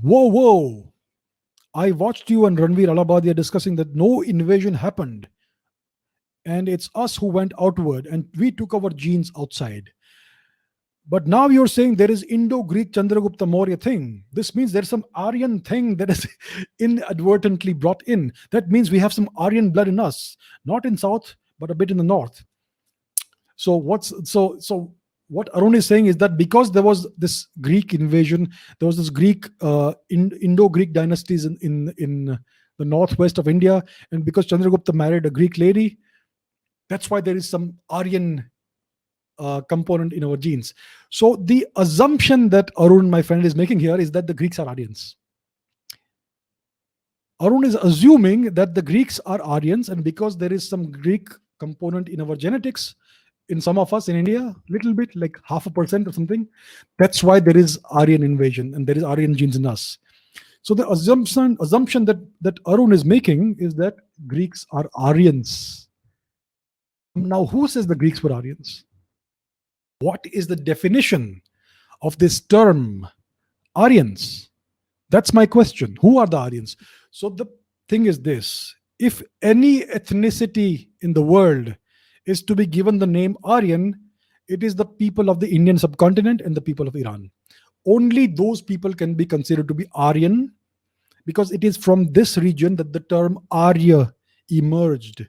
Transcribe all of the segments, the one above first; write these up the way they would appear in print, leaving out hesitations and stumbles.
Whoa, whoa. I watched you and Ranveer Alabadia discussing that no invasion happened, and it's us who went outward and we took our genes outside. But now you're saying there is Indo-Greek Chandragupta Maurya thing. This means there's some Aryan thing that is inadvertently brought in. That means we have some Aryan blood in us, not in south, but a bit in the north. So what Arun is saying is that because there was this Greek invasion, there was this Greek Indo-Greek dynasties in the northwest of India, and because Chandragupta married a Greek lady, that's why there is some Aryan component in our genes. So the assumption that Arun, my friend, is making here is that the Greeks are Aryans. Arun is assuming that the Greeks are Aryans, and because there is some Greek component in our genetics, in some of us in India, little bit, like 0.5% or something, that's why there is Aryan invasion and there is Aryan genes in us. So the assumption that Arun is making is that Greeks are Aryans. Now, who says the Greeks were Aryans? What is the definition of this term, Aryans? That's my question. Who are the Aryans? So the thing is this: if any ethnicity in the world is to be given the name Aryan, it is the people of the Indian subcontinent and the people of Iran. Only those people can be considered to be Aryan, because it is from this region that the term Arya emerged.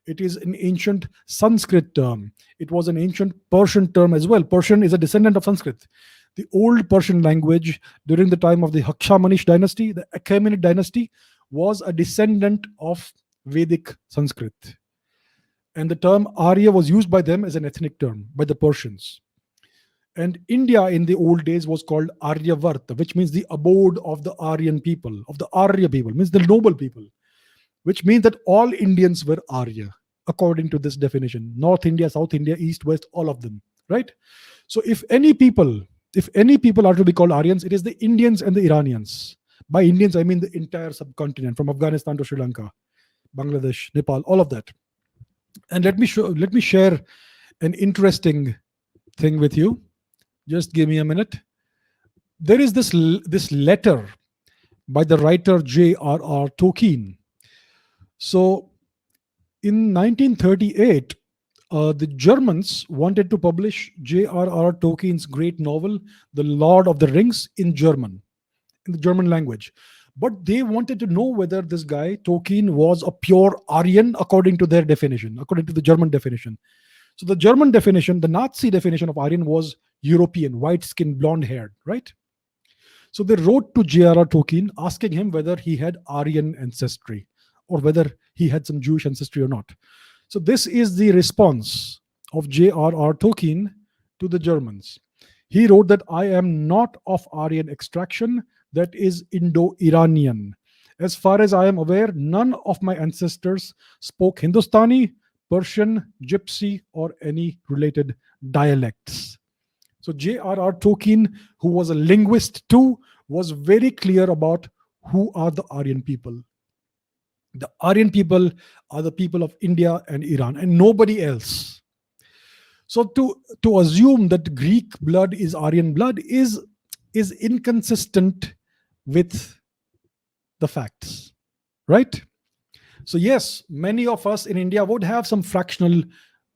It is an ancient Sanskrit term. It was an ancient Persian term as well. Persian is a descendant of Sanskrit. The old Persian language during the time of the Hakshamanish dynasty, the Achaemenid dynasty, was a descendant of Vedic Sanskrit. And the term Arya was used by them as an ethnic term, by the Persians. And India in the old days was called Aryavarta, which means the abode of the Aryan people, of the Arya people, means the noble people, which means that all Indians were Arya, according to this definition. North India, South India, East, West, all of them, right? So if any people are to be called Aryans, it is the Indians and the Iranians. By Indians, I mean the entire subcontinent, from Afghanistan to Sri Lanka, Bangladesh, Nepal, all of that. And let me share an interesting thing with you. Just give me a minute. There is this letter by the writer J.R.R. Tolkien. So in 1938, the Germans wanted to publish J.R.R. Tolkien's great novel, The Lord of the Rings, in German, in the German language. But they wanted to know whether this guy, Tolkien, was a pure Aryan according to their definition, according to the German definition. So the German definition, the Nazi definition of Aryan was European, white-skinned, blonde-haired, right? So they wrote to J.R.R. Tolkien asking him whether he had Aryan ancestry or whether he had some Jewish ancestry or not. So this is the response of J.R.R. Tolkien to the Germans. He wrote that I am not of Aryan extraction, that is Indo-Iranian. As far as I am aware, none of my ancestors spoke Hindustani, Persian, Gypsy, or any related dialects. So J.R.R. Tolkien, who was a linguist too, was very clear about who are the Aryan people. The Aryan people are the people of India and Iran, and nobody else. So to assume that Greek blood is Aryan blood is inconsistent with the facts, right? So yes, many of us in India would have some fractional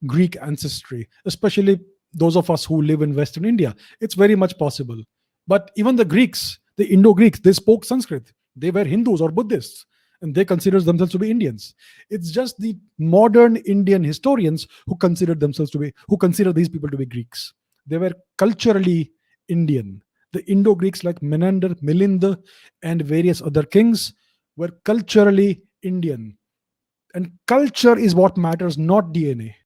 Greek ancestry, especially those of us who live in Western India. It's very much possible. But even the Greeks, the Indo-Greeks, they spoke Sanskrit. They were Hindus or Buddhists, and they consider themselves to be Indians. It's just the modern Indian historians who consider these people to be Greeks. They were culturally Indian. The Indo-Greeks like Menander, Milinda, and various other kings were culturally Indian. And culture is what matters, not DNA.